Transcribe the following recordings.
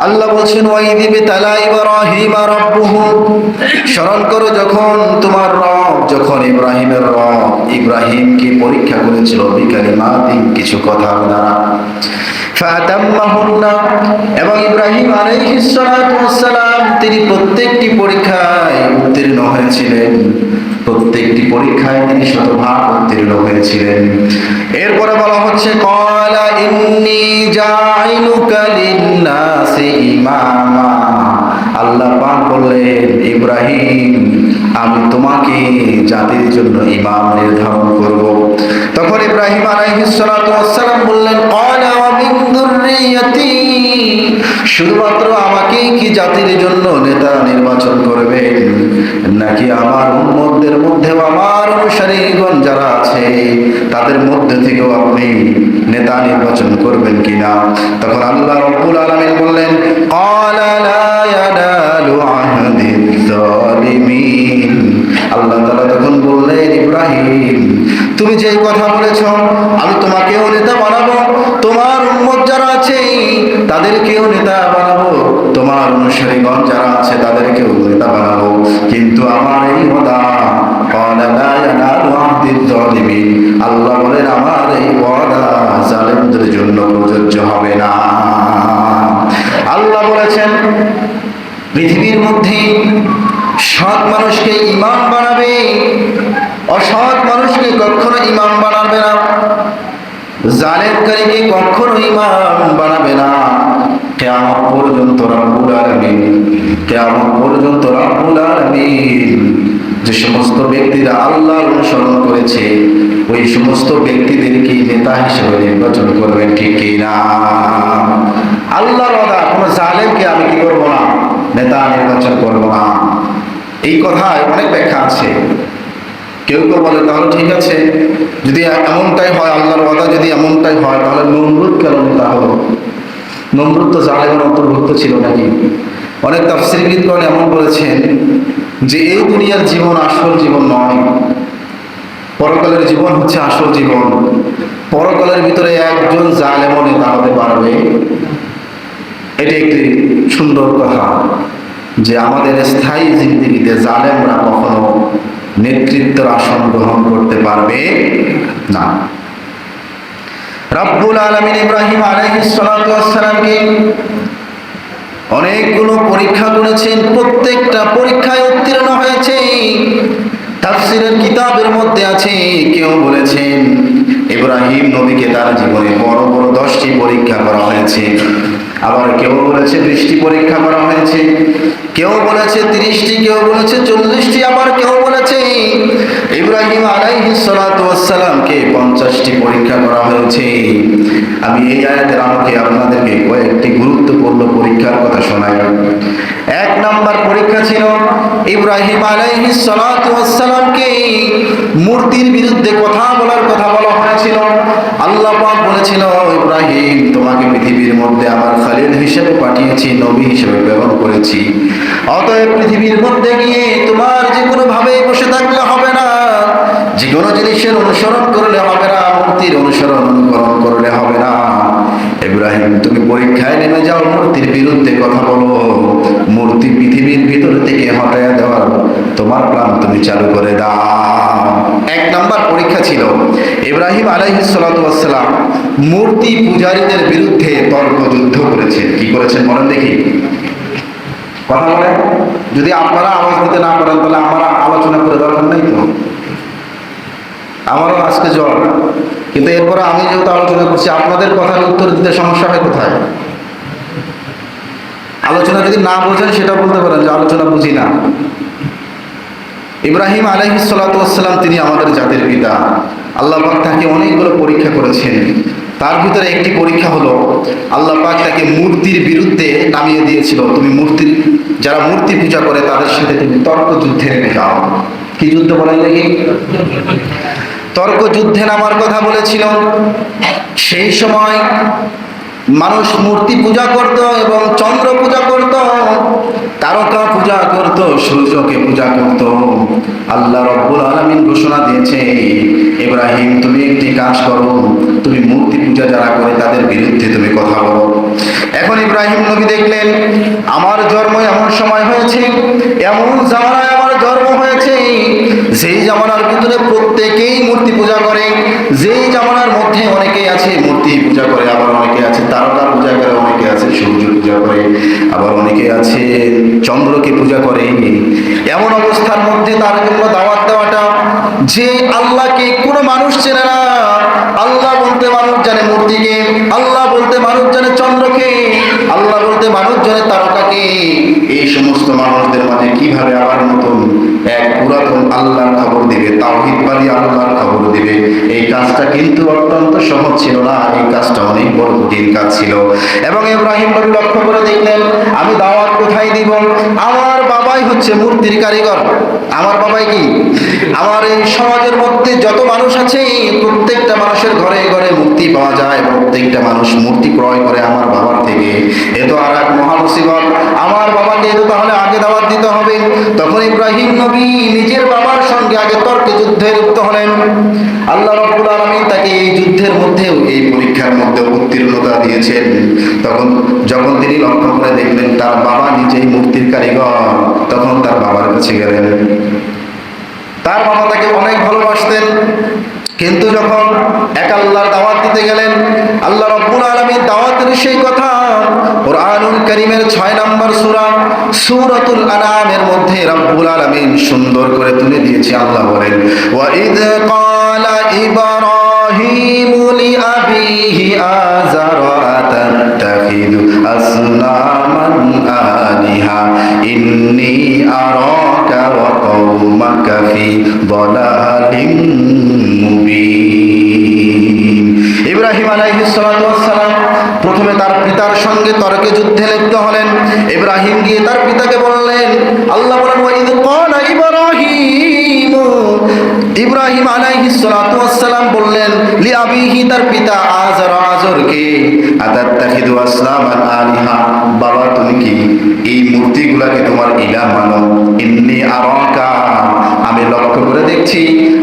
আল্লাহ বলছেন ওয়াইদিবি তালা ইব্রাহিম রাব্বুহু, স্মরণ করো যখন তোমার রব, যখন ইব্রাহিমের রব ইব্রাহিমকে পরীক্ষা করেছিল বিকালিমাতিন, কিছু কথার দ্বারা, ফাতাম্মাহুন্না, এবং ইব্রাহিম আলাইহিস সালাতু ওয়াস সালাম তিনি প্রত্যেকটি পরীক্ষায় উত্তীর্ণ হয়েছিলেন, প্রত্যেকটি পরীক্ষায় তিনি শতভাগ উত্তীর্ণ হয়েছিলেন। এরপরে বলা হচ্ছে ক্বালা ইন্নী জাইলুকা লিন্নাসি ইমামা, আল্লাহ পাক বললেন ইব্রাহিম আমি তোমাকে জাতির জন্য ইমাম নির্ধারণ করব। তখন ইব্রাহিম আলাইহিস সালাতু ওয়াস সালাম বললেন ক্বালা ওয়া মিন যুররিয়াতি, শুধুমাত্র আমাকেই কি জাতির জন্য নেতা নির্বাচন করবেন, নাকি আমার উম্মতদের মধ্যেও আমার অনুসারীগণ যারা আছে তাদের মধ্যে থেকেও আপনি নেতা নির্বাচন করবেন কিনা? তখন আল্লাহ রাব্বুল আলামিন বললেন ক্বালা লা ইয়ানালু আহদিয যালিমিন, আল্লাহ তাআলা তখন বললেন ইব্রাহিম তুমি যেই কথা বলেছো আমি তোমাকেও নেতা বানাবো, তোমার উম্মত যারা আছে তাদেরকেও নেতা বানাবো, তোমার অনুসারীগণ যারা আছে তাদেরকেও নেতা বানাবো, কিন্তু আমার এই ওয়াদা ক্বালা লা ইয়ানালু আহদিয যালিমিন, আল্লাহ বলেন আমার এই ওয়াদা জালেমদের জন্য প্রযোজ্য হবে না। আল্লাহ বলেছেন পৃথিবীর মধ্যে সৎ মানুষকে ইমাম বানাবে, অসৎ মানুষকে কখনো ইমাম বানাবে না, জালেমকারীকে কখনো ইমাম বানাবে না। কিয়ামত পর্যন্ত রব্বুল আলামিন, কিয়ামত পর্যন্ত রব্বুল আলামিন যে সমস্ত ব্যক্তিরা আল্লাহর অনুসরণ করেছে ওই সমস্ত ব্যক্তিদেরকে নেতা হিসেবে নির্বাচন করবেন, ঠিক কি না? আল্লাহর ওয়াদা কোনো জালেমকে আমি কি করব না, নেতা নির্বাচন করব না। এই কথায় অনেক ব্যাখ্যা আছে। কেউ কেউ বলে তাহলে ঠিক আছে, যদি এমনটাই হয়, আল্লাহর ওয়াদা যদি এমনটাই হয় তাহলে নমরুদ কেন নেতা হলো? নমরুদ তো জালেমের অন্তর্ভুক্ত ছিল নাকি? অনেক তাফসীরবিদগণ এমন বলেছেন যে এই দুনিয়ার জীবন আসল জীবন নয়, পরকালের জীবন হচ্ছে আসল জীবন। পরকালের ভিতরে একজন জালেম নেতা হতে পারবে, এটি একটি সুন্দর কথা, যে আমাদের স্থায়ী জিন্দেগিতে জালেমরা কখনো নেতৃত্বের আসন গ্রহণ করতে পারবে না। রব্বুল আলামিন ইব্রাহিম আলাইহিস সালাতু ওয়াস সালামকে অনেকগুলো পরীক্ষা করেছেন, প্রত্যেকটা পরীক্ষায় উত্তীর্ণ হয়েছে। তাফসীরের কিতাবের মধ্যে আছে, কেউ বলেছেন ইব্রাহিম নবীকে তার জীবনে বড় বড় 10টি পরীক্ষা করা হয়েছে, আবার কেউ বলেছে 20টি পরীক্ষা করা হয়েছে, কেউ বলেছে 30টি, কেউ বলেছে 40টি, আবার কেউ বলেছে ইব্রাহিম আলাইহিস সালাতু ওয়াস সালামকে 50টি পরীক্ষা করা হয়েছে। আমি এই আয়াতের আলোকে আপনাদেরকে কয়েকটি গুরুত্বপূর্ণ পরীক্ষার কথা শোনাই। 1 নম্বর পরীক্ষা ছিল ইব্রাহিম আলাইহিস সালাতু ওয়াস সালামকে মূর্তির বিরুদ্ধে কথা বলার কথা বলা হয়েছিল। আল্লাহ পাক বলেছিল ইব্রাহিম তোমাকে পৃথিবীর মধ্যে আমার খলিল হিসেবে পাঠিয়েছি, নবী হিসেবে প্রেরণ করেছি, অতএব পৃথিবীর মধ্যে গিয়ে তোমার যে কোনো ভাবে বসে থাকলে হবে না, যে কোনো জিনিসের অনুসরণ করলে হবে না, মূর্তির অনুকরণ করলে হবে না। ইব্রাহিম তুমি পরীক্ষায় নেমে যাও, মূর্তির বিরুদ্ধে কথা বলো, মূর্তি পৃথিবীর ভিতর থেকে হটাইয়া দেওয়ার তোমার প্ল্যান তুমি চালু করে দাও। 1 নম্বর পরীক্ষা ছিল ইব্রাহিম আলাইহিস সালাতু ওয়াস সালাম মূর্তি পূজারীদের বিরুদ্ধে তর্ক যুদ্ধ করেছেন। কি করেছেন বলেন দেখি, কথা বলেন। যদি আপনারা আওয়াজ দিতে না পারেন তাহলে আমরা আলোচনা করে দরকার নাই তো, আমারও আজকে জ্বর, কিন্তু এরপরে আমি যেহেতু আলোচনা করছি আপনাদের কথার উত্তর দিতে সমস্যা হয় কোথায়? আলোচনা যদি না বোঝেন সেটা বলতে পারেন যে আলোচনা বুঝি না। ইব্রাহিম আলাইহিস সালাতু ওয়াস সালাম তিনি আমাদের জাতির পিতা। আল্লাহ পাক তাকে অনেকগুলো পরীক্ষা করেছেন, তার ভিতরে একটি পরীক্ষা হলো আল্লাহ পাক তাকে মূর্তির বিরুদ্ধে নামিয়ে দিয়েছিল, তুমি মূর্তির, যারা মূর্তি পূজা করে তাদের সাথে তুমি তর্ক যুদ্ধে নেমে যাও। কি যুদ্ধ বলেন দেখি? তর্ক যুদ্ধে নামার কথা বলেছিল। সেই সময় মানুষ মূর্তি পূজা করত এবং চন্দ্র পূজা করত, তারকা পূজা করত, সূর্যকে পূজা করত। আল্লাহ রাব্বুল আলামিন ঘোষণা দিয়েছে, ইব্রাহিম তুমি একটি কাজ করো, তুমি মূর্তি পূজা যারা করে তাদের বিরুদ্ধে তুমি কথা বলো। এখন ইব্রাহিম নবী দেখলেন আমার জন্ম এমন সময় হয়েছে, এমন জামানায় আমার জন্ম হয়েছে, যেই জামানার ভিতরে প্রত্যেকেই মূর্তি পূজা করে, যেই জামানার মধ্যে অনেকেই আছে মূর্তি পূজা করে, আবার অনেকে আছে তারকা পূজা করে, অনেকে আছে সূর্য পূজা করে, আবার অনেকে আছে চন্দ্রকে পূজা করে। এমন অবস্থার মধ্যে তার জন্য দাওয়াত দেওয়াটা, যে আল্লাহকে কোনো মানুষ চেনে না, আল্লাহ বলতে মানুষ জানে মূর্তিকে, আল্লাহ বলতে মানুষ জানে চন্দ্রকে, আল্লাহ বলতে মানুষ জানে তারকাকে, এই সমস্ত মানুষদের মাঝে কিভাবে আবার নতুন এক পুরাতন আল্লাহর খবর দিবে, তাওহীদবাদী আল্লাহর খবর দিবে? এই কাজটা কিন্তু অত্যন্ত সহজ ছিল না, এই কাজটা অনেক বড় কঠিন কাজ ছিল। এবং ইব্রাহিম নবী লক্ষ্য করে দেখলেন আমি দাওয়াত কোথায় দিব? আমার বাবাই হচ্ছে মূর্তির কারিগর। আমার বাবাই কি? আমার এই সমাজের মধ্যে যত মানুষ আছে প্রত্যেকটা মানুষের ঘরে ঘরে মূর্তি পাওয়া যায়, প্রত্যেকটা মানুষ মূর্তি ক্রয় করে আমার বাবার থেকে। এ তো আর এক মহা মুসিবত, আমার বাবাকে এ তো তাহলে আগে দাওয়াত দিতে হবে। তখন ইব্রাহিম নবী নিজের বাবার সঙ্গে আগে তর্কে যুদ্ধে লিপ্ত হলেন। আল্লাহ রাব্বুল আলামিন তাকে এই যুদ্ধের মধ্যেও, এই পরীক্ষার মধ্যে উত্তীর্ণতা দিয়েছেন। যখন তিনি লক্ষ্য করে দেখলেন তার বাবা নিজেই মূর্তির কারিগর, তখন তার বাবার কাছে গেলেন। তার বাবা তাকে অনেক ভালোবাসতেন, কিন্তু যখন এক আল্লাহর দাওয়াত দিতে গেলেন, আল্লাহ রাব্বুল আলামিন দাওয়াতের সেই কথা কুরআনুল কারীমের 6 নম্বর সূরা সূরাতুল আনআমের মধ্যে রাব্বুল আলামিন সুন্দর করে তুলে দিয়েছে। আল্লাহ বলেন, ওয়া ইয ক্বালা ইব্রাহিমু লিআবিহি আযারা আতাত্তাখিযু আসনামান আলিহা ইন্নী আরাকা ওয়া কওমাকা ফি দালালিম মুবিন। ইব্রাহিম আলাইহিস সালাতু ওয়াস সালাম প্রথমে তার পিতার সঙ্গে তর্কে যুদ্ধে লিপ্ত হলেন। ইব্রাহিম গিয়ে তার পিতাকে বললেন, আল্লাহ বলেন ওয়া ইয ক্বালা ইব্রাহিম, ইব্রাহিম আলাইহিস সালাতু ওয়াস সালাম বললেন লিআবিহি তার পিতা আজরকে, আতাত্তাখিযু আসনামান আলিহা, বাবা তুমি কি এই মূর্তিগুলোকে তোমার ইলাহ মানো? ইন্নী আরাকা, আমি লক্ষ্য করে দেখছি,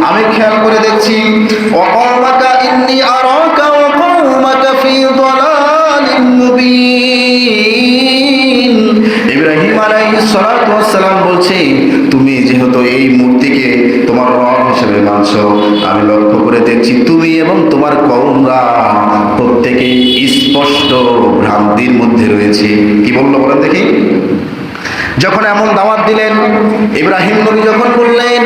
আমি খেয়াল করে দেখছি, ওয়া কওমাকা ইন্নী আরাকা ওয়া কওমাকা ফি দালালিম মুবিন। ইব্রাহিম আলাইহিস সালাতু ওয়াস সালাম বলছে তুমি যেহেতু এই মূর্তিকে তোমার রব হিসেবে মানছো, আমি লক্ষ্য করে দেখছি তুমি এবং তোমার কওমরা প্রত্যেকেই স্পষ্ট ভ্রান্তির মধ্যে রয়েছে। কি বললো বলেন দেখি? যখন এমন দাওয়াত দিলেন, ইব্রাহিম নবী যখন বললেন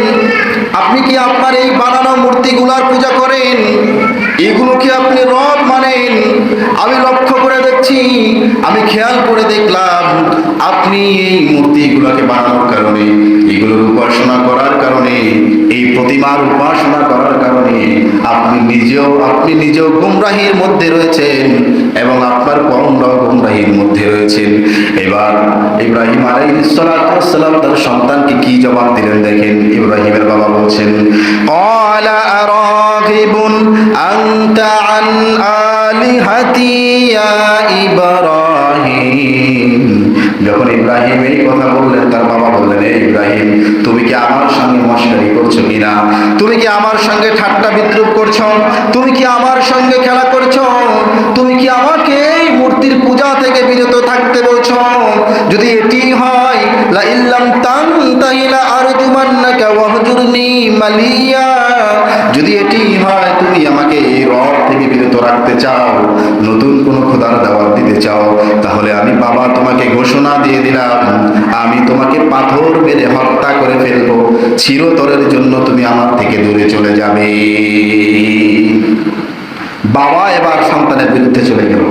আপনি কি আপনার এই বানানো মূর্তিগুলার পূজা করেন, এগুলো কি আপনি রব মানেন? আমি লক্ষ্য করে দেখছি, আমি খেয়াল করে দেখলাম আপনি এই মূর্তিগুলোকে বানানোর কারণে, এগুলোর উপাসনা করার কারণে, এই প্রতিমার উপাসনা করার কারণে আপনি নিজেও গুমরাহির মধ্যে রয়েছেন এবং আপনার কওমরাও গুমরাহির মধ্যে রয়েছেন। এবার ইব্রাহিম আলাইহিস সালাতু ওয়াস সালাম তার সন্তানকে কি জবাব দিলেন দেখেন। ইব্রাহিমের বাবা বলছেন, ক্বালা আরাগিবুন আনতা আন আলিহাতি ইয়া ইব্রাহিম। যখন ইব্রাহিম এই কথা বললেন, তার বাবা বললেন, ইব্রাহিম তুমি কি আমার সঙ্গে মশকরি করছো কিনা? তুমি কি আমার সঙ্গে ঠাট্টা বিদ্রুপ করছো? তুমি কি আমার সঙ্গে খেলা করছো? তুমি কি আমাকে এই মূর্তির পূজা থেকে বিরত থাকতে বলছো? যদি এটি হয়, লা ইল্লাম তানতাহি লা আরজুমান্নাকা ওয়াহজুরনি মালিয়া, যদি এটি হয় তুমি আমাকে এই রব থেকে বিরত রাখতে চাও, নতুন কোন খোদার দাওয়াত দিতে চাও, তাহলে আমি বাবা তোমাকে ঘোষণা দিয়ে দিলাম আমি তোমাকে পাথর মেরে হত্যা করে ফেলবো, চিরতরের জন্য তুমি আমার থেকে দূরে চলে যাবে। বাবা এবার সন্তানের বিরুদ্ধে চলে গেল।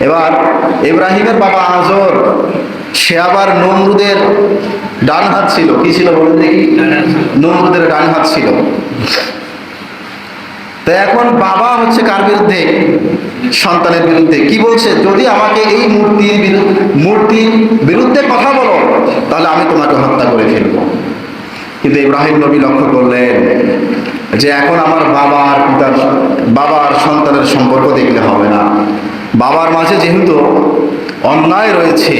এবার ইব্রাহিমের বাবা আজর, সে আবার নমরুদের ডান হাত ছিল। কি ছিল বলেন দেখি? নমরুদের ডান হাত ছিল। তো এখন বাবা হচ্ছে কার বিরুদ্ধে? সন্তানের বিরুদ্ধে। কি বলছে? যদি আমাকে এই মূর্তির বিরুদ্ধে কথা বলো তাহলে আমি তোমাকে হত্যা করে ফেলবো। কিন্তু ইব্রাহিম নবী লক্ষ্য করলেন যে এখন আমার বাবার সন্তানের সম্পর্ক দেখলে হবে না। বাবার মাঝে যেহেতু অন্যায় রয়েছে,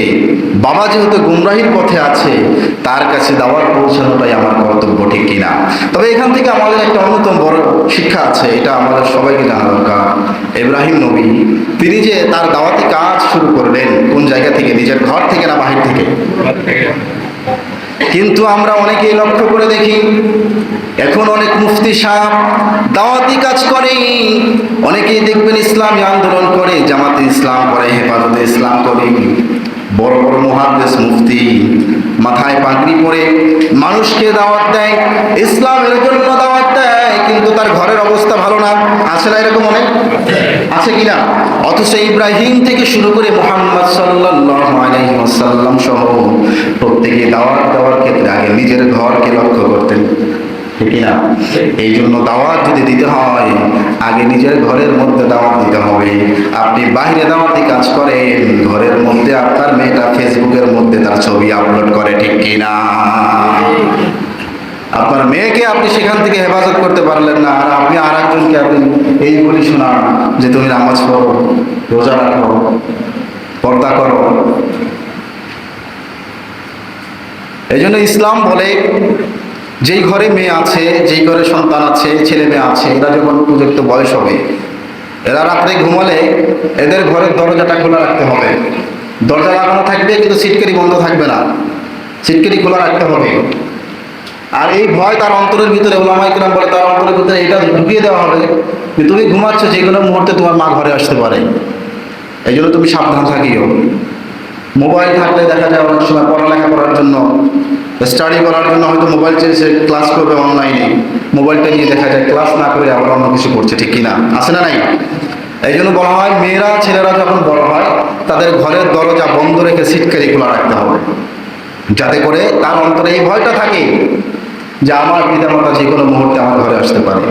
বাবা যেহেতু গুমরাহির পথে আছে, তার কাছে দাওয়াত পৌঁছানোটাই আমার কর্তব্য, ঠিক কিনা? তবে এখান থেকে আমাদের একটা অন্যতম বড় শিক্ষা আছে, এটা আমাদের সবাইকে জানা দরকার। ইব্রাহিম নবী তিনি যে তার দাওয়াতি কাজ শুরু করলেন কোন জায়গা থেকে? নিজের ঘর থেকে না বাহির থেকে? কিন্তু আমরা অনেকেই লক্ষ্য করে দেখি, এখন অনেক মুফতি সাহেব দাওয়াতি কাজ করে, অনেকেই দেখবেন ইসলামী আন্দোলন করে, জামাতে ইসলাম করে, হেফাজতে ইসলাম করে, বড় বড় মুহাদ্দিস মুফতি মাথায় পাগড়ি পরে মানুষকে দাওয়াত দেয়, ইসলামের জন্য দাওয়াত দেয়, কিন্তু তার ঘরের অবস্থা ভালো না। আছে না এরকম? অনেক আছে কিনা? অথচ ইব্রাহিম থেকে শুরু করে মুহাম্মদ সাল্লাল্লাহু আলাইহি ওয়াসাল্লাম সহ প্রত্যেকে দাওয়াত দেওয়ার ক্ষেত্রে আগে নিজের ঘরকে লক্ষ্য করতেন, ঠিক কিনা? এই জন্য দাওয়াত যদি দিতে হয় আগে নিজের ঘরের মধ্যে দাওয়াত দিতে হবে। আপনি বাইরে দাওয়াতি কাজ করেন, ঘরের মধ্যে আপনার মেয়েটা ফেসবুকের মধ্যে তার ছবি আপলোড করে, ঠিক কিনা? আপনার মেয়েকে আপনি সেখান থেকে হেফাজত করতে পারলেন না, আর আপনি আর একজনকে আপনি এই বলি শোনান যে তুমি নামাজ পড়ো, রোজা রাখো, পর্দা করো। এই জন্য ইসলাম বলে যেই ঘরে মেয়ে আছে, যেই ঘরে সন্তান আছে, ছেলে মেয়ে আছে, এরা যখন উপযুক্ত বয়স হবে, এরা রাত্রে ঘুমালে এদের ঘরের দরজাটা খোলা রাখতে হবে। দরজা লাগানো থাকবে কিন্তু সিটকারি বন্ধ থাকবে না, সিটকারি খোলা রাখতে হবে। আর এই ভয় তার অন্তরের ভিতরে, ওলামায়ে কেরাম বলে তার অন্তরের ভিতরে এটা ঢুকিয়ে দেওয়া হবে যে তুমি ঘুমাচ্ছ, যে কোনো মুহূর্তে তোমার মা ঘরে আসতে পারে, এই জন্য তুমি সাবধান থাকিও। মোবাইল থাকলে দেখা যায় অনেক সময় পড়ালেখা করার জন্য, স্টাডি করার জন্য হয়তো মোবাইল চেয়েছে, ক্লাস করবে অনলাইনে, মোবাইলটা নিয়ে দেখা যায় ক্লাস না করে আবার অন্য কিছু করছে, ঠিক কিনা? আছে না নাই? এই জন্য বলা হয় মেয়েরা ছেলেরা যখন বড় হয় তাদের ঘরের দরজা বন্ধ রেখে সিটকারি খোলা রাখতে হবে, যাতে করে তার অন্তরে এই ভয়টা থাকে যে আমার পিতামাতা যে কোনো মুহূর্তে আমার ঘরে আসতে পারে।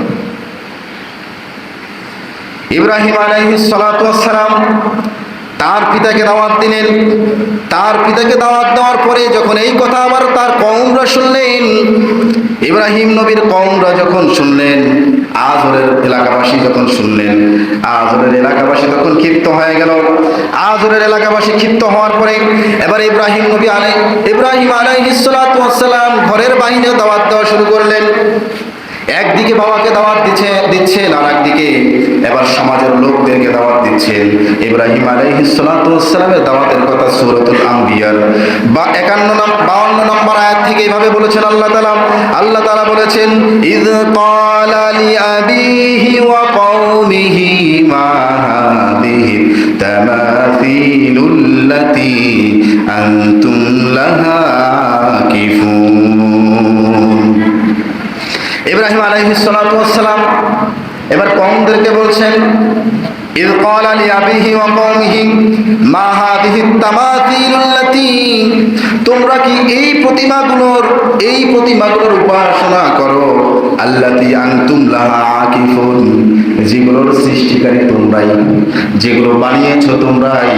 ইব্রাহিম আলাইহিস সালাতু ওয়াস সালাম তার পিতাকে দাওয়াত দিলেন। তার পিতাকে দাওয়াত দেওয়ার পরে যখন এই কথা আবার তার কওমরা শুনলেন, ইব্রাহিম নবীর কওমরা যখন শুনলেন, আজরের এলাকাবাসী যখন শুনলেন, আজরের এলাকাবাসী তখন ক্ষিপ্ত হয়ে গেল। আজরের এলাকাবাসী ক্ষিপ্ত হওয়ার পরে এবার ইব্রাহিম আলাইহিস সালাতু ওয়াস সালাম ঘরের বাইরে দাওয়াত দেওয়া শুরু করলেন। একদিকে বাবাকে দাওয়াত দিচ্ছেন, আর একদিকে এবার সমাজের লোকদেরকে দাওয়াত দিচ্ছেন। ইব্রাহিম আলাইহিস সালাতু ওয়াস সালামের দাওয়াতের কথা সূরাতুল আম্বিয়ার 52 নম্বর আয়াত থেকে এইভাবে বলেছেন আল্লাহ তাআলা বলেছেন, ইয ক্বালা লিআবিহি ওয়া কওমিহি মা হাযিহি তামাসিলুল্লাতী আনতুম লাহা আকিফুন। ইব্রাহিম আলাইহিস সালাতু ওয়াস সালাম এবার কওমদেরকে বলছেন, ইয ক্বালা লিআবিহি ওয়া কওমিহি মা হাযিহি তামাসিলুল্লাতী, তোমরা কি এই প্রতিমাগুলোর উপাসনা করো, আল্লাতী আনতুম লাহা আকিফুন, যেগুলোর সৃষ্টিকারী তোমরাই, যেগুলো বানিয়েছো তোমরাই,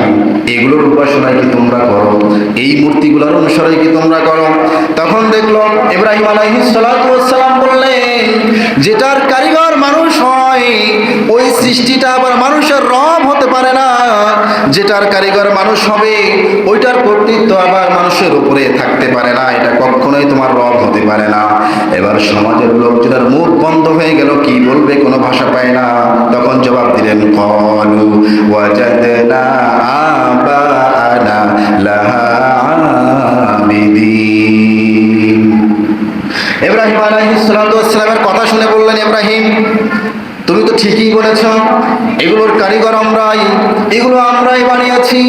এগুলোর উপাসনা কি তোমরা করো, এই মূর্তিগুলোর অনুসরণ কি তোমরা করো? তখন দেখলো ইব্রাহিম আলাইহিস সালাতু ওয়াস সালাম বললেন, যেটার কারিগর মানুষ হয় ওই সৃষ্টিটা আবার মানুষের রব হতে পারে না, যেটার কারিগর মানুষ হবে ওইটার কর্তৃত্ব আবার মানুষের উপরে থাকতে পারে না, এটা কখনোই তোমার রব হতে পারে না। এবার সমাজের লোকজনের মুখ বন্ধ হয়ে গেল, কি বলবে কোনো ভাষা পায় না। তখন জবাব দিলেন, ক্বালু ওয়াজাদনা আবানা লাহা আবিদিন। ইব্রাহিম আলাইহিস সালাতু ওয়াস সালামের কথা শুনে বললেন, ইব্রাহিম তুমি তো ঠিকই বলেছ, এগুলোর কারিগর আমরাই, এগুলো আমরাই বানিয়েছি,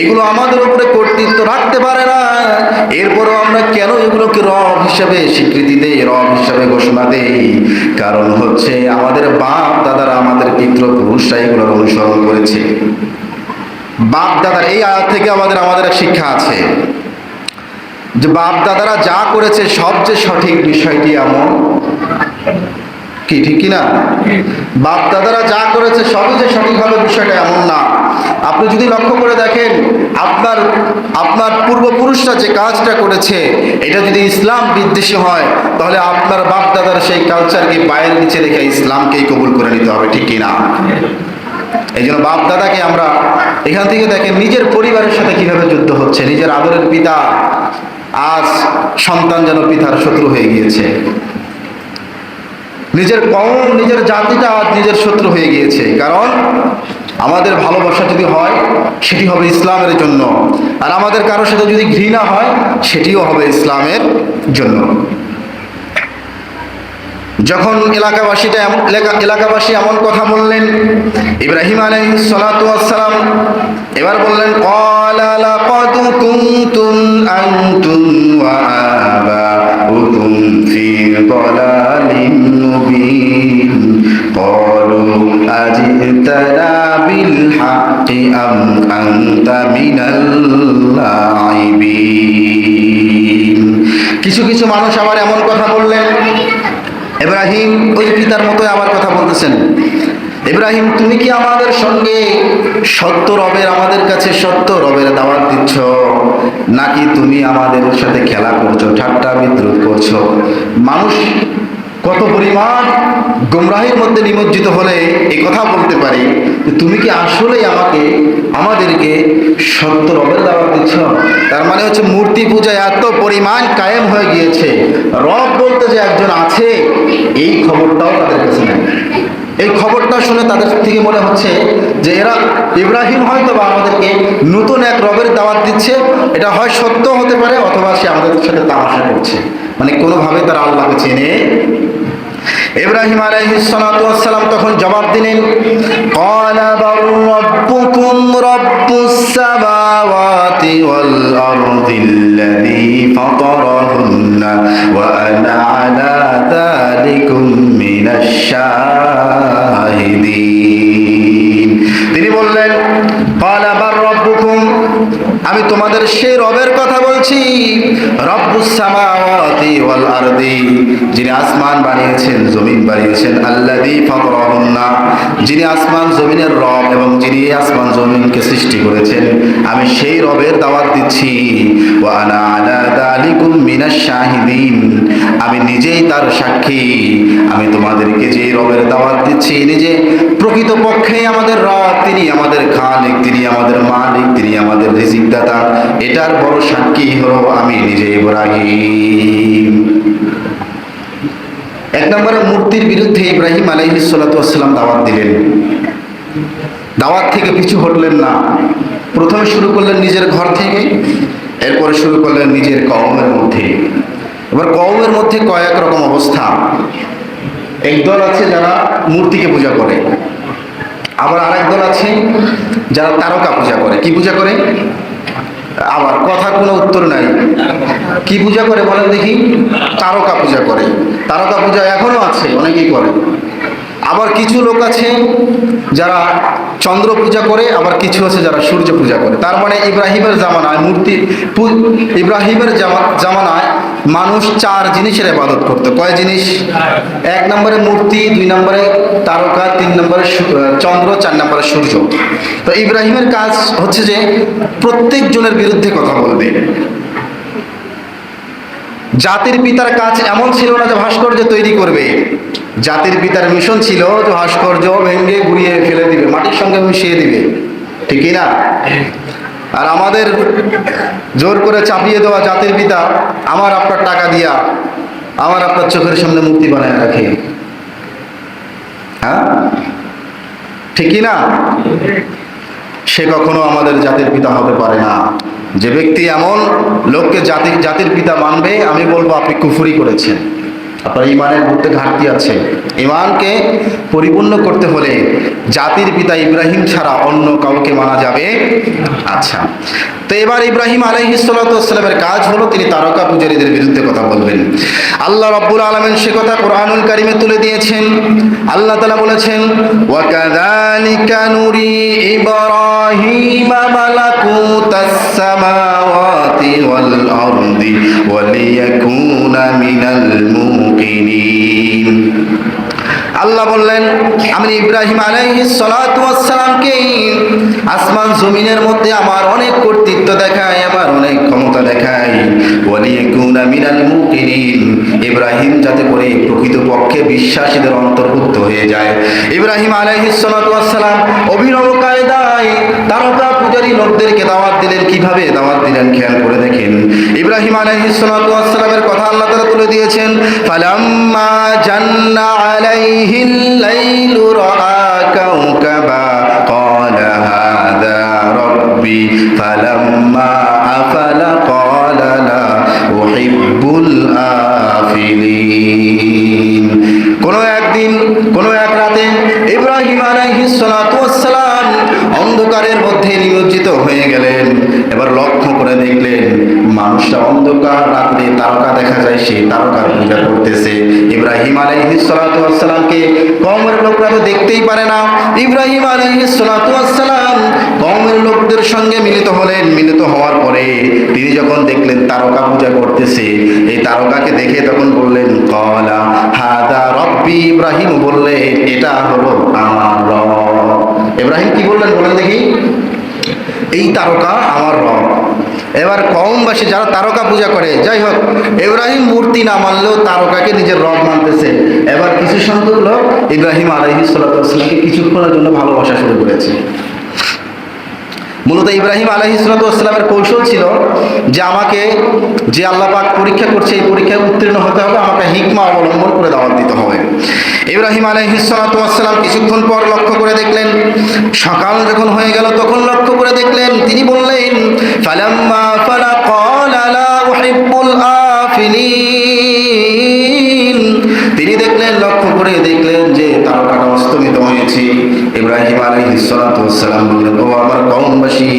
এগুলো আমাদের উপরে কর্তৃত্ব রাখতে পারে না, এরপরও আমরা কেন এগুলোকে রব হিসেবে স্বীকৃতি দেই, রব হিসেবে ঘোষণা দেই? কারণ হচ্ছে আমাদের বাপ দাদারা, আমাদের পিতৃপুরুষরা এগুলোর অনুসরণ করেছে। বাপ দাদার এই আয়াত থেকে আমাদের এক শিক্ষা আছে যে বাপ দাদারা যা করেছে সবচেয়ে সঠিক বিষয়টি এমন কি, ঠিক কিনা? বাপ দাদারা যা করেছে সবই যে সঠিক হবে বিষয়টা এমন না। আপনি যদি লক্ষ্য করে দেখেন, আপনার পূর্বপুরুষরা যে কাজটা করেছে এটা যদি ইসলাম বিদ্বেষী হয়, তাহলে আপনার বাপ দাদার সেই কালচারকে পায়ের নিচে রেখে ইসলামকেই কবুল করে নিতে হবে, ঠিক কিনা? এই জন্য বাপ দাদাকে আমরা এখান থেকে দেখেন নিজের পরিবারের সাথে কিভাবে যুদ্ধ হচ্ছে। নিজের আদরের পিতা, আজ সন্তান যেন পিতার শত্রু হয়ে গিয়েছে। নিজের কওম, নিজের জাতিটা আজ নিজের শত্রু হয়ে গিয়েছে। কারণ আমাদের ভালোবাসা যদি হয় সেটি হবে ইসলামের জন্য, আর আমাদের কারোর সাথে যদি ঘৃণা হয় সেটিও হবে ইসলামের জন্য। যখন এলাকাবাসী এমন কথা বললেন, ইব্রাহিম আলাইহিস সালাতু ওয়াস সালাম এবার বললেন, ক্বালা লাকাদ কুনতুম আনতুম ওয়া আবাউকুম ফি দালালিন মুবিন ক্বালু আজিতানা বিল হাক্কি আম আনতা মিনাল লাইবিন। কিছু কিছু মানুষ আবার এমন কথা বললেন, ইব্রাহিম ওই পিতার মতোই আবার কথা বলতেছেন, ইব্রাহিম তুমি কি আমাদের সঙ্গে সত্য রবের, আমাদের কাছে সত্য রবের দাওয়াত দিচ্ছ, নাকি তুমি আমাদের সাথে খেলা করছো, ঠাট্টা বিদ্রুপ করছো? মানুষ কত পরিমাণ গোমরাহির মধ্যে নিমজ্জিত হলে এই কথা বলতে পারি, তুমি কি আসলেই আমাদেরকে সত্য রবের দাওয়াত দিচ্ছ? তার মানে হচ্ছে মূর্তি পূজা এত পরিমাণ কায়েম হয়ে গিয়েছে, রব বলতে যে একজন আছে এই খবরটাও তাদের কাছে নেই। এই খবরটা শুনে তাদের থেকে মনে হচ্ছে যে এরা ইব্রাহিম হয়তো বা আমাদেরকে নতুন এক রবের দাওয়াত দিচ্ছে, এটা হয় সত্য হতে পারে অথবা সে আমাদের সাথে তামাশা করছে, মানে কোনোভাবে তারা আল্লাহকে চেনে। ইব্রাহিম আলাইহিস সালাতু ওয়াস সালাম তখন জবাব দিলেন, ক্বালা বাল রাব্বুকুম রাব্বুস সামাওয়াতি ওয়াল আরদিল্লাযী ফাতারাহুন্না ওয়া আনা আলা যালিকুম মিনাশ শাহিদিন। তিনি বললেন, ক্বালা বাল রাব্বুকুম, আমি তোমাদের সেই রবের কথা বলছি, রব্বুস সামাওয়াতি ওয়াল আরদি, যিনি আসমান বানিয়েছেন, জমিন বানিয়েছেন, আল্লাযী ফাতারাহুন্না, যিনি আসমান জমিনের রব এবং যিনি আসমান জমিনকে সৃষ্টি করেছেন, আমি সেই রবের দাওয়াত দিচ্ছি। ওয়া আনা আলা যালিকুম মিনাশ শাহিদিন, আমি নিজেই তার সাক্ষী। আমি তোমাদেরকে যে রবের দাওয়াত দিচ্ছি, নিজে প্রকৃতপক্ষে আমাদের রব, তিনি আমাদের খালিক, তিনি আমাদের মালিক, তিনি আমাদের রিজিক দাতা, এটার বড় সাক্ষী হলো আমি নিজে ইব্রাহিম। এক নম্বরে মূর্তির বিরুদ্ধে ইব্রাহিম আলাইহিস সালাতু ওয়াস সালাম দাওয়াত দিলেন। দাওয়াত থেকে পিছু হটলেন না। প্রথমে শুরু করলেন নিজের ঘর থেকে, এরপরে শুরু করলেন নিজের কওমের মধ্যে। এবার কওমের মধ্যে কয়েক রকম অবস্থা। একদল আছে যারা মূর্তিকে পূজা করে, আবার আরেক দল আছে যারা তারকা পূজা করে। কি পূজা করে? আবার কথার কোনো উত্তর নাই। কি পূজা করে বলেন দেখি? তারকা পূজা করে। তারকা পূজা এখনো আছে, অনেকেই করে। আবার কিছু লোক আছে যারা চন্দ্র পূজা করে, আবার কিছু আছে যারা সূর্য পূজা করে। তার মানে ইব্রাহিমের জামানায় জামানায় মানুষ চার জিনিসের ইবাদত করতো। কয় জিনিস? এক নম্বরে মূর্তি, দুই নম্বরে তারকা, তিন নম্বরে চন্দ্র, চার নম্বরে সূর্য। তো ইব্রাহিমের কাজ হচ্ছে যে প্রত্যেক জনের বিরুদ্ধে কথা বলবে। জাতির পিতার কাজ এমন ছিল না যে ভাস্কর্য তৈরি করবে। জাতির পিতার মিশন ছিল যে ভাস্কর্য ভেঙে গুড়িয়ে ফেলে দিবে, মাটির সঙ্গে মিশিয়ে দিবে, ঠিকই না? আর আমাদের জোর করে চাপিয়ে দেওয়া জাতির পিতা আমার আপনার টাকা দিয়া আমার আপনার চোখের সামনে মূর্তি বানায় রাখে। হ্যাঁ, ঠিকই না? সে কখনো আমাদের জাতির পিতা হতে পারে না। যে ব্যক্তি এমন লোককে জাতির পিতা মানবে, আমি বলবো আপনি কুফরি করেছেন, আপনার ইমানের মধ্যে ঘাটতি আছে। ইমানকে পরিপূর্ণ করতে হলে জাতির পিতা ইব্রাহিম ছাড়া অন্য কাউকে মানা যাবে? আচ্ছা, তো এবার ইব্রাহিম আলাইহিস সালাতু ওয়াস সালামের কাজ হলো তিনি তারকা পূজারীদের বিরুদ্ধে কথা বলবেন। আল্লাহ রাব্বুল আলামিন সে কথা কোরআনুল কারীমে তুলে দিয়েছেন। আল্লাহ তাআলা বলেছেন, ওয়া কাযালিকা নুরি ইব্রাহিমা মালাকুতাস সামাওয়াতি ওয়াল আরদি ওয়া লিয়াকুনা মিনাল মুকিনিন। আল্লাহ বললেন, আমি ইব্রাহিম আলাইহিস সালাতু ওয়াস সালামকে আসমান জমিনের মধ্যে আমার অনেক কর্তৃত্ব দেখাই, আমার অনেক ক্ষমতা দেখাই, ওয়ালিয়াকুনা মিনাল মুকিনিন, ইব্রাহিম যাতে করে প্রকৃতপক্ষে বিশ্বাসীদের অন্তর্ভুক্ত হয়ে যায়। ইব্রাহিম আলাইহিস সালাতু ওয়াস সালাম অভিনব কায়দায় তারকা পূজারী লোকদেরকে দাওয়াত দিলেন। কিভাবে দাওয়াত দিলেন খেয়াল করে দেখেন। ইব্রাহিম আলাইহিস সালাতু ওয়াস সালামের কথা আল্লাহ তাআলা তুলে দিয়েছেন, ফালাম্মা জান্না আলাইহিল লাইলু রাআ কাওকাবা ক্বালা হাযা রাব্বি ফালাম্মা আফালা ক্বালা লা উহিব্বুল আফিলিন। কোন একদিন কোন এক রাতে ইব্রাহিম আলাইহিস সালাতু ওয়াস সালাম অন্ধকারের মধ্যে নিমজ্জিত হয়ে গেলেন। এবার লক্ষ্য করে দেখলেন মানুষটা অন্ধকার রাতে তারকা দেখা যায়, সেই তারকার পূজা করতেছে। ইব্রাহিম আলাইহিস সালাতু ওয়াস সালামকে কওমের লোকরা তো দেখতেই পারে না। ইব্রাহিম আলাইহিস সালাতু ওয়াস সালাম কওমের লোকদের সঙ্গে মিলিত হলেন। মিলিত হওয়ার পরে তিনি যখন দেখলেন তারকা পূজা করতেছে, এই তারকাকে দেখে তখন বললেন, ক্বালা হাযা রব্বি, ইব্রাহিম বললেন এটা হলো আমার রব। ইব্রাহিম কি বললেন বলেন দেখি? এই তারকা আমার রব। এবার কওমবাসী যারা তারকা পূজা করে, যাই হোক, ইব্রাহিম মূর্তি না মানলেও তারকাকে নিজের রব মানতেছে। এবার কিছু সংখ্যক লোক ইব্রাহিম আলাইহিস সালাতু ওয়াস সালামকে কিছুক্ষণের জন্য ভালোবাসা শুরু করেছে। মূলত ইব্রাহিম আলাইহিস সালাতু ওয়াস সালামের কৌশল ছিল যে আমাকে যে আল্লাহ পাক পরীক্ষা করছে, এই পরীক্ষায় উত্তীর্ণ হতে হবে, আমাকে হিকমা অবলম্বন করে দাওয়াত দিতে হবে। ইব্রাহিম আলাইহিস সালাতু ওয়াস সালাম কিছুক্ষণ পর লক্ষ্য করে দেখলেন, সকাল যখন হয়ে গেল তখন লক্ষ্য করে দেখলেন, তিনি বললেন, ফালাম্মা ফালা ক্বালা লা উহিব্বুল আফিলিন। তিনি দেখলেন, লক্ষ্য করে দেখলেন যে তারকাটা অস্তমিত হয়েছে। ইব্রাহিম আলাইহিস সালাতু ওয়াস সালাম বললেন, ও আমার কওমবাসী,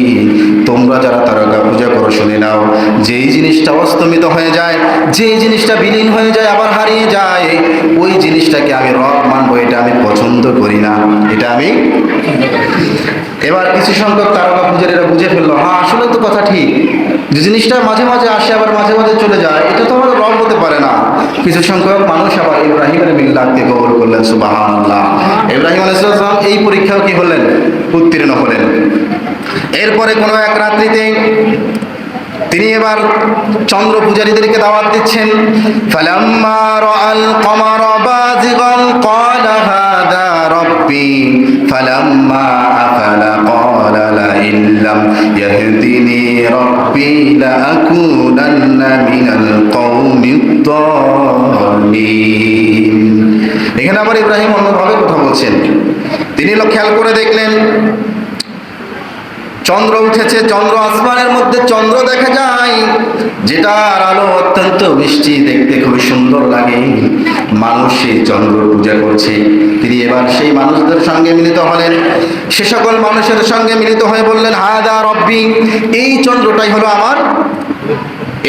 তোমরা যারা তারকা পূজা করো শুনে নাও, যেই জিনিসটা অস্তমিত হয়ে যায়, যেই জিনিসটা বিলীন হয়ে যায়, আবার হারিয়ে যায়, ওই জিনিসটাকে আমি রব মানবো, এটা আমি পছন্দ করি না, এটা আমি। এবার কিছু সংখ্যক তারকা পূজারীরা বুঝে ফেললো, হ্যাঁ আসলে তো কথা ঠিক, যে জিনিসটা মাঝে মাঝে আসে আবার মাঝে মাঝে চলে যায়, এটা তো আমাদের রব হতে পারে না। কিছু সংখ্যক মানুষ আবার ইব্রাহিমের মিল্লাতকে কবুল করলেন, সুবহানাল্লাহ। ইব্রাহিম আলাইহিস সালাম এই পরীক্ষাও কি হলেন? উত্তীর্ণ হলেন। এরপরে কোনো এক রাত্রিতে তিনি এবার চন্দ্র পূজারীদেরকে দাওয়াত দিচ্ছেন। ফালাম্মা রাআল কমারা বাযিগান ক্বালা হাযা রাব্বি ফালাম্মা আফালা ক্বালা লা ইল্লাম ইয়াহদিনি রাব্বি লাআকুনান্না মিনাল কওমিদ দাল্লিন। এখানে আবার ইব্রাহিম অন্যভাবে কথা বলছেন। তিনি খেয়াল করে দেখলেন চন্দ্র উঠেছে, চন্দ্র আসমানের মধ্যে চন্দ্র দেখা যায়, যেটার আলো অত্যন্ত মিষ্টি, দেখতে খুবই সুন্দর লাগে। মানুষ সেই চন্দ্র পূজা করছে। তিনি এবার সেই মানুষদের সঙ্গে মিলিত হলেন। সে সকল মানুষের সঙ্গে মিলিত হয়ে বললেন, হাদা রব্বি, এই চন্দ্রটাই হলো আমার,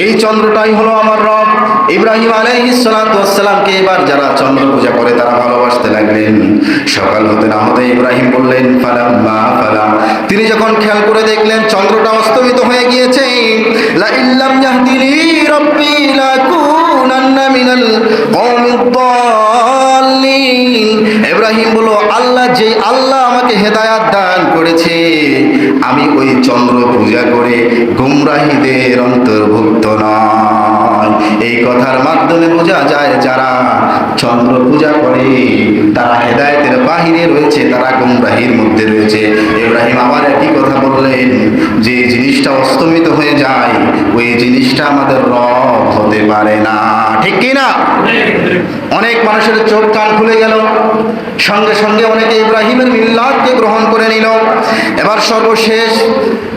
এই চন্দ্রটাই হলো আমার রব। ইব্রাহিম আলাইহিস সালাতু ওয়াস সালামকে এবার যারা চন্দ্র পূজা করে তারা ভালোবাসতে লাগলেন। সকাল হতে না হতে ইব্রাহিম বললেন, ফালাম্মা ফালা, তিনি যখন খেয়াল করে দেখলেন চন্দ্রটা অস্তমিত হয়ে গিয়েছে, লা ইল্লাম ইয়াহদিনি রাব্বি লাকুনান্না মিনাল কওমিদ দাল্লিন। ইব্রাহিম বলল, আল্লাহ, যে আল্লাহ আমাকে হেদায়াত দান করেছে, আমি ওই চন্দ্র পূজা করে গুমরাহীদের অন্তর্ভুক্ত নয়। এই কথার মাধ্যমে বোঝা যায় যারা চন্দ্র পূজা করে তারা হেদায়েতের বাহিরে রয়েছে, তারা গুমরাহীর মধ্যে রয়েছে। ইব্রাহিম আবার একই কথা বললেন, যে জিনিসটা অস্তমিত হয়ে যায় ওই জিনিসটা আমাদের রব হতে পারে না। ঠিক কি না? অনেক মানুষের চোখ কান খুলে গেল, সঙ্গে সঙ্গে অনেকে ইব্রাহিমের মিল্লাতকে গ্রহণ করে নিল। এবার সর্বশেষ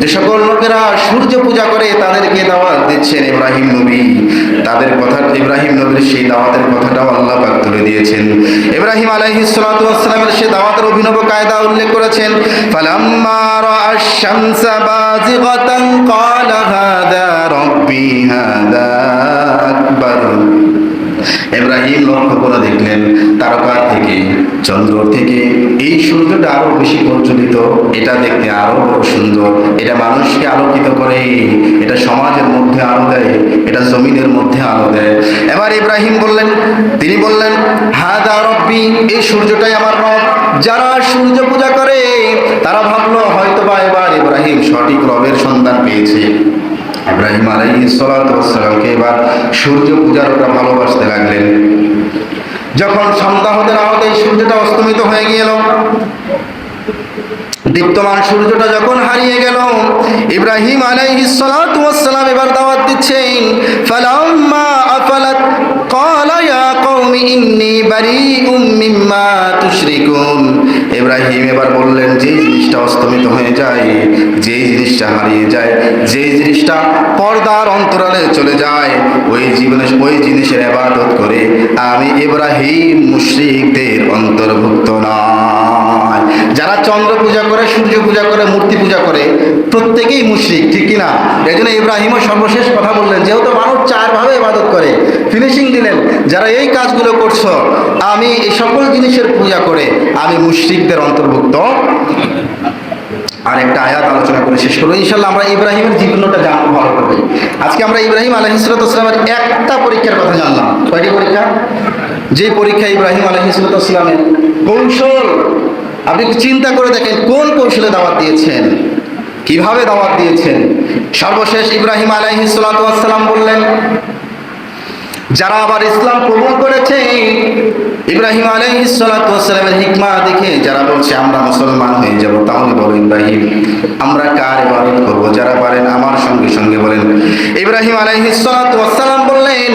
যে সকল লোকেরা সূর্য পূজা করে তাদেরকে দাওয়াত দিচ্ছেন ইব্রাহিম নবী। তাদের কথা, ইব্রাহিম নবীর সেই দাওয়াতের কথাটাও আল্লাহ পাক তুলে দিয়েছেন। ইব্রাহিম আলাইহিস সালাতু ওয়াস সালামের সেই দাওয়াতের অভিনব কায়দা উল্লেখ করেছেন। ফালাম্মা রাআশ শামসা বাযিগাতান ক্বালা হাযা রাব্বি হাযা আকবার ইব্রাহিম লক্ষ্য করে দেখলেন তারকা থেকে, চন্দ্র থেকে এই সূর্যটা আরো বেশি প্রজ্বলিত, এটা দেখতে আরো বড় সুন্দর, এটা মানুষকে আলোকিত করে, এটা সমাজের মধ্যে আলো দেয়, এটা জমিনের মধ্যে আলো দেয়। এবার ইব্রাহিম তিনি বললেন হাদা রব্বি, এই সূর্যটাই আমার রব। যারা সূর্য পূজা করে তারা ভাবলো হয়তোবা এবার ইব্রাহিম সঠিক রবের সন্ধান পেয়েছে। ইব্রাহিম আলাইহিস সালাতু ওয়াস সালামকে এবার সূর্য পূজার ওরা ভালোবাসতে লাগলেন। যখন সন্ধ্যা হতে না হতেই সূর্যটা অস্তমিত হয়ে গেল, দীপ্তমান সূর্যটা যখন হারিয়ে গেল, ইব্রাহিম আলাইহিস সালাতু ওয়াস সালাম এবার দাওয়াত দিচ্ছেন। ফালাম্মা আফালাত ক্বালা ইয়া কওমি ইন্নী বারীউম মিম্মা তুশরিকুন। ইব্রাহিম এবার বললেন, যে জিনিসটা অস্তমিত হয়ে যায়, যে জিনিসটা হারিয়ে যায়, যে জিনিসটা পর্দার অন্তরালে চলে যায়, ওই জিনিসের ইবাদত করে আমি ইব্রাহিম মুশরিকদের অন্তর্ভুক্ত নয়। যারা চন্দ্র পূজা করে, সূর্য পূজা করে, মূর্তি পূজা করে, প্রত্যেকেই মুশরিক, ঠিক কিনা? এই জন্য ইব্রাহিমও সর্বশেষ কথা বললেন, যেহেতু মানুষ চারভাবে ইবাদত করে, ফিনিশিং দিলেন, যারা এই কাজগুলো করছো, আমি এই সকল জিনিসের পূজা করে আমি মুশরিকদের অন্তর্ভুক্ত। আর একটা আয়াত আলোচনা করে শেষ করবো ইনশাল্লাহ। আমরা ইব্রাহিমের জীবনটা জানবো ভালো করে। আজকে আমরা ইব্রাহিম আলাইহিস সালামের একটা পরীক্ষার কথা জানলাম। কয়টি পরীক্ষা? যে পরীক্ষা ইব্রাহিম আলাইহিস সালামের কৌশল, আপনি চিন্তা করে দেখেন কোন কৌশলে দাওয়াত দিয়েছেন, কিভাবে দাওয়াত দিয়েছেন। সর্বশেষ ইব্রাহিম আলাইহিস সালাম বললেন, যারা আবার ইসলাম কবুল করেছে, ইব্রাহিম আলাইহিস সালামের হিকমা দেখে যারা বলছে আমরা মুসলমান হয়ে যাব, তাহলে বলো ইব্রাহিম আমরা কার ইবাদত করব? যারা পারেন আমার সঙ্গে সঙ্গে বলেন। ইব্রাহিম আলাইহিস সালাম বললেন,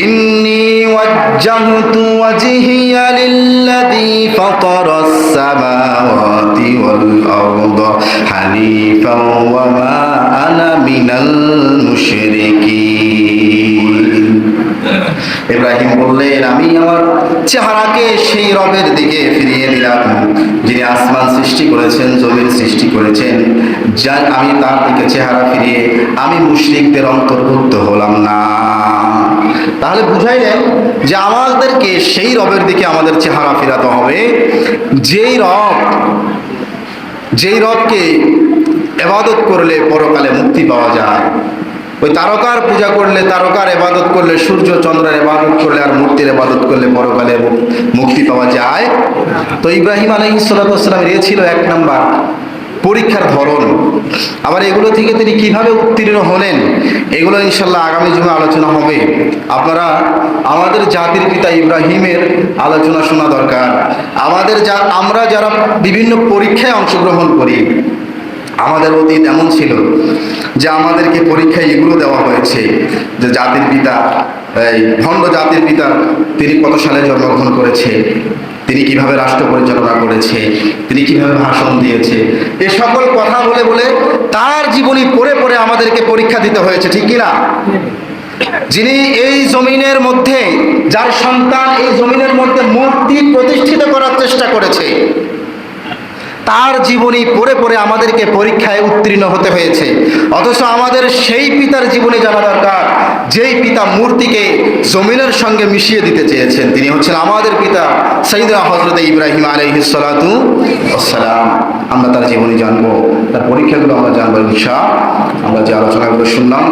ইন্নী ওয়াজ্জাহতু ওয়াজহিয়া লিল্লাযী ফাতারাস সামাওয়াতি ওয়াল আরদা হানিফাও ওয়া মা আনা মিনাল মুশরিকিন। ইব্রাহিম বললেন, আমি আমার চেহারাকে সেই রবের দিকে ফিরিয়ে দিলাম যিনি আসমান সৃষ্টি করেছেন, জমিন সৃষ্টি করেছেন, আমি তার দিকে চেহারা ফিরিয়ে আমি মুশরিকদের অন্তর্ভুক্ত হলাম না। তাহলে বুঝাইলেন যে আমাদেরকে সেই রবের দিকে আমাদের চেহারা ফেরাতে হবে, যেই রবকে ইবাদত করলে পরকালে মুক্তি পাওয়া যায়। ওই তারকার পূজা করলে, তারকার ইবাদত করলে, সূর্য চন্দ্রের ইবাদত করলে আর মূর্তির ইবাদত করলে পরকালে মুক্তি পাওয়া যায়। তো ইব্রাহিম আলাইহিস সালামের এ ছিল এক নাম্বার পরীক্ষার ধরন। আবার এগুলো থেকে তিনি কিভাবে উত্তীর্ণ হলেন, এগুলো ইনশাল্লাহ আগামী জুমে আলোচনা হবে। আপনারা আমাদের জাতির পিতা ইব্রাহিমের আলোচনা শোনা দরকার। আমরা যারা বিভিন্ন পরীক্ষায় অংশগ্রহণ করি, আমাদের অতীত এমন ছিল যে আমাদেরকে পরীক্ষায় এগুলো দেওয়া হয়েছে যে জাতির পিতা, এই ভণ্ড জাতির পিতা, তিনি কত সালে জন্মগ্রহণ করেছে, তিনি কিভাবে রাষ্ট্র পরিচালনা করেছে, তিনি কিভাবে ভাষণ দিয়েছে, এ সকল কথা বলে বলে তার জীবনী পড়ে পড়ে আমাদেরকে পরীক্ষা দিতে হয়েছে, ঠিক কিনা? যিনি এই জমিনের মধ্যে, যার সন্তান এই জমিনের মধ্যে মূর্তি প্রতিষ্ঠিত করার চেষ্টা করেছে, তার জীবনী পড়ে পড়ে আমাদেরকে পরীক্ষায় উত্তীর্ণ হতে হয়েছে। অথচ আমাদের সেই পিতার জীবনী জানা দরকার, যেই পিতা মূর্তিকে জমিনের সঙ্গে মিশিয়ে দিতে চেয়েছেন। তিনি হচ্ছেন আমাদের পিতা সাইয়্যিদনা হযরত ইব্রাহিম আলাইহিস সালাতু ওয়াস সালাম। আমরা তার জীবনী জানবো, তার পরীক্ষাগুলো আমরা জানবো ইনশাআল্লাহ। আমরা যে আলোচনাগুলো শুনলাম